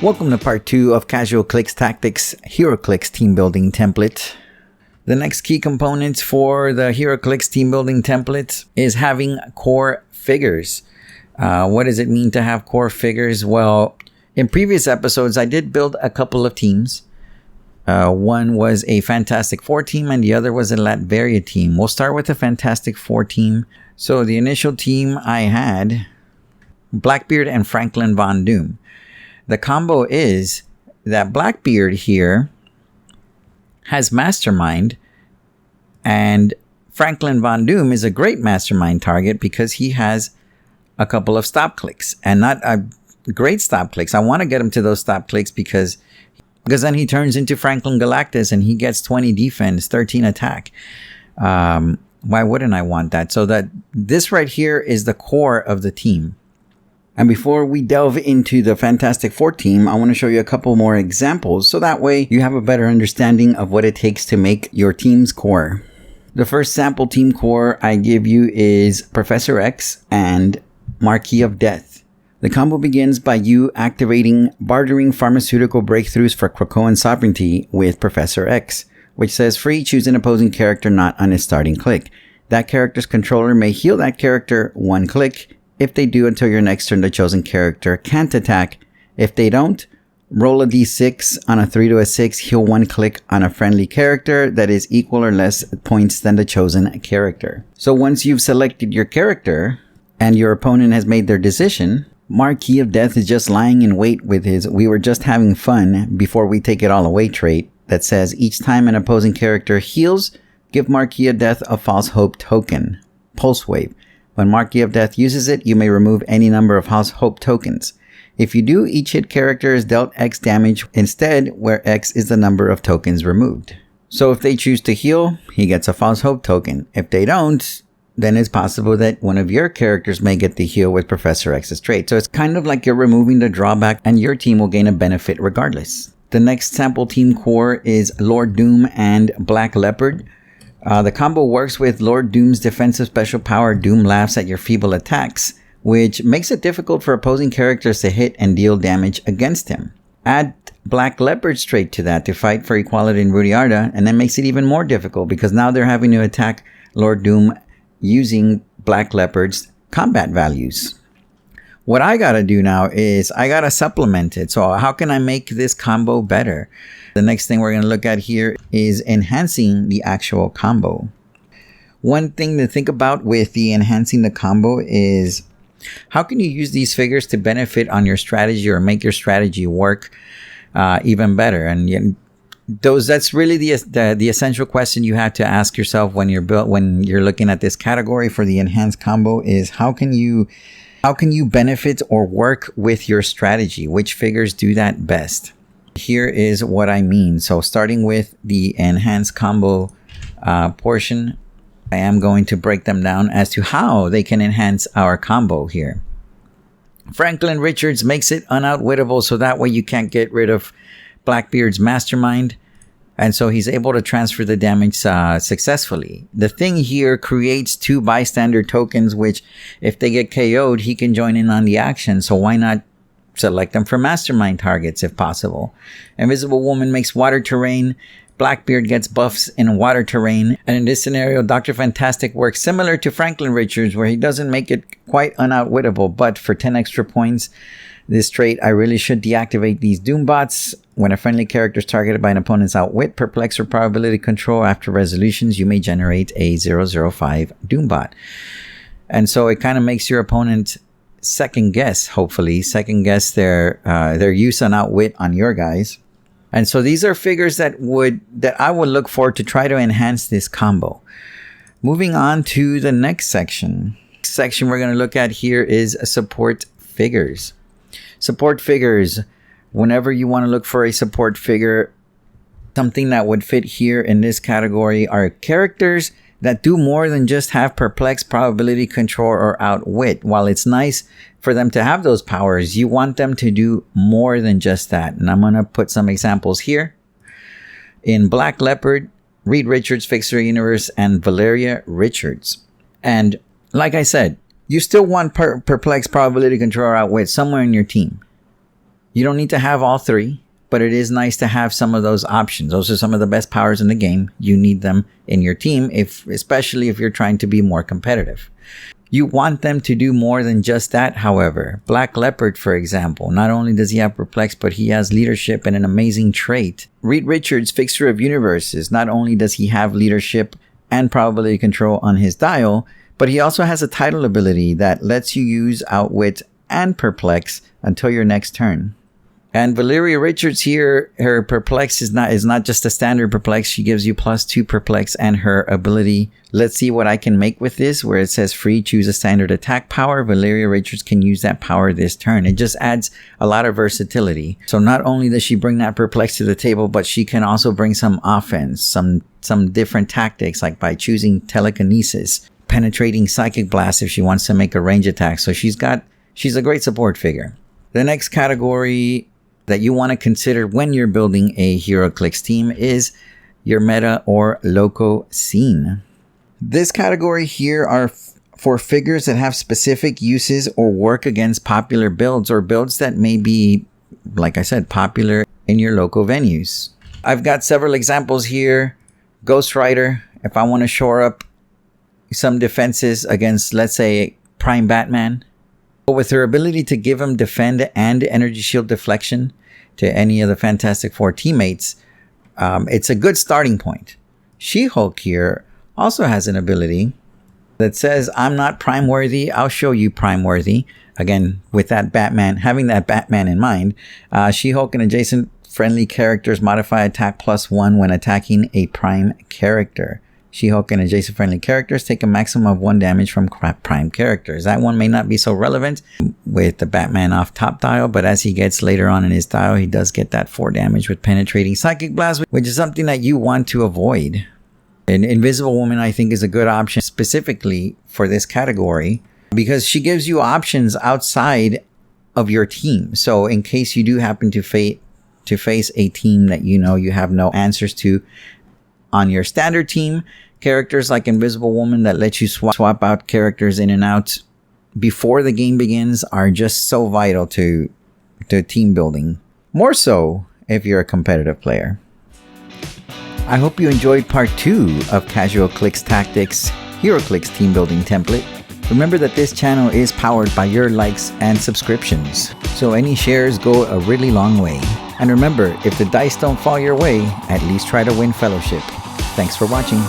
Welcome to part 2 of HeroClix Tactics HeroClix team building template. The next key component for the HeroClix team building template is having core figures. What does it mean to have core figures? Well, in previous episodes, I did build a couple of teams. One was a Fantastic Four team and the other was a Latveria team. We'll start with the Fantastic Four team. So the initial team I had Blackbeard and Franklin Von Doom. The combo is that Blackbeard here has Mastermind, and Franklin Von Doom is a great Mastermind target because he has a couple of stop clicks, and not a great stop clicks. I want to get him to those stop clicks because then he turns into Franklin Galactus and he gets 20 defense, 13 attack. Why wouldn't I want that? So that this right here is the core of the team. And before we delve into the Fantastic Four team, I want to show you a couple more examples so that way you have a better understanding of what it takes to make your team's core. The first sample team core I give you is Professor X and Marquis of Death. The combo begins by you activating bartering pharmaceutical breakthroughs for Krakoan sovereignty with Professor X, which says free, choose an opposing character not on its starting click. That character's controller may heal that character one click. If they do, until your next turn, the chosen character can't attack. If they don't, roll a d6 on a 3 to a 6, heal one click on a friendly character that is equal or less points than the chosen character. So once you've selected your character and your opponent has made their decision, Marquis of Death is just lying in wait with his "we were just having fun before we take it all away" trait that says each time an opposing character heals, give Marquis of Death a false hope token, Pulse Wave. When Marquis of Death uses it, you may remove any number of false hope tokens. If you do, each hit character is dealt X damage instead, where X is the number of tokens removed. So if they choose to heal, he gets a false hope token. If they don't, then it's possible that one of your characters may get the heal with Professor X's trait. So it's kind of like you're removing the drawback and your team will gain a benefit regardless. The next sample team core is Lord Doom and Black Leopard. The combo works with Lord Doom's defensive special power, Doom Laughs at your feeble attacks, which makes it difficult for opposing characters to hit and deal damage against him. Add Black Leopard's trait to that to fight for equality in Rudyarda, and that makes it even more difficult because now they're having to attack Lord Doom using Black Leopard's combat values. What I gotta do now is I gotta supplement it. So how can I make this combo better? The next thing we're gonna look at here is enhancing the actual combo. One thing to think about with the enhancing the combo is how can you use these figures to benefit on your strategy or make your strategy work even better? And that's really the essential question you have to ask yourself when you're looking at this category for the enhanced combo is how can you benefit or work with your strategy? Which figures do that best? Here is what I mean. So starting with the enhanced combo portion, I am going to break them down as to how they can enhance our combo here. Franklin Richards makes it unoutwittable, so that way you can't get rid of Blackbeard's Mastermind. And so he's able to transfer the damage successfully. The thing here creates 2 bystander tokens, which if they get KO'd, he can join in on the action. So why not select them for Mastermind targets if possible? Invisible Woman makes water terrain. Blackbeard gets buffs in water terrain. And in this scenario, Dr. Fantastic works similar to Franklin Richards, where he doesn't make it quite unoutwittable, but for 10 extra points, this trait, I really should deactivate these Doombots. When a friendly character is targeted by an opponent's outwit, perplex, or probability control after resolutions, you may generate a 005 Doombot. And so it kind of makes your opponent second guess their use on outwit on your guys. And so these are figures that I would look for to try to enhance this combo. Moving on to the next section. Section we're going to look at here is support figures. Support figures. Whenever you want to look for a support figure, something that would fit here in this category are characters that do more than just have perplex, probability control, or outwit. While it's nice for them to have those powers, you want them to do more than just that. And I'm going to put some examples here. In Black Leopard, Reed Richards, Fixer Universe, and Valeria Richards. And like I said, you still want perplex, probability control, or outwit somewhere in your team. You don't need to have all three, but it is nice to have some of those options. Those are some of the best powers in the game. You need them in your team, especially if you're trying to be more competitive. You want them to do more than just that, however. Black Leopard, for example, not only does he have Perplex, but he has leadership and an amazing trait. Reed Richards, Fixer of Universes, not only does he have leadership and probability control on his dial, but he also has a title ability that lets you use Outwit and Perplex until your next turn. And Valeria Richards here, her Perplex is not just a standard Perplex. She gives you +2 Perplex and her ability. Let's see what I can make with this, where it says free, choose a standard attack power. Valeria Richards can use that power this turn. It just adds a lot of versatility. So not only does she bring that Perplex to the table, but she can also bring some offense, some different tactics, like by choosing telekinesis, penetrating psychic blast if she wants to make a range attack. So she's a great support figure. The next category that you want to consider when you're building a HeroClix team is your meta or loco scene. This category here are for figures that have specific uses or work against popular builds, or builds that may be, like I said, popular in your local venues. I've got several examples here. Ghost Rider, if I want to shore up some defenses against, let's say, Prime Batman, with her ability to give him defend and energy shield deflection to any of the Fantastic Four teammates, it's a good starting point. She-Hulk here also has an ability that says, I'm not Prime worthy, I'll show you Prime worthy. Again, with that Batman, having that Batman in mind, She-Hulk and adjacent friendly characters modify attack +1 when attacking a Prime character. She-Hulk and adjacent friendly characters take a maximum of 1 damage from Prime characters. That one may not be so relevant with the Batman off top dial, but as he gets later on in his dial, he does get that 4 damage with penetrating psychic blast, which is something that you want to avoid. An Invisible Woman, I think, is a good option specifically for this category because she gives you options outside of your team. So in case you do happen to face a team that you have no answers to on your standard team, characters like Invisible Woman that let you swap out characters in and out before the game begins are just so vital to team building. More so if you're a competitive player. I hope you enjoyed part 2 of Casual Clicks Tactics HeroClix team building template. Remember that this channel is powered by your likes and subscriptions, so any shares go a really long way. And remember, if the dice don't fall your way, at least try to win fellowship. Thanks for watching.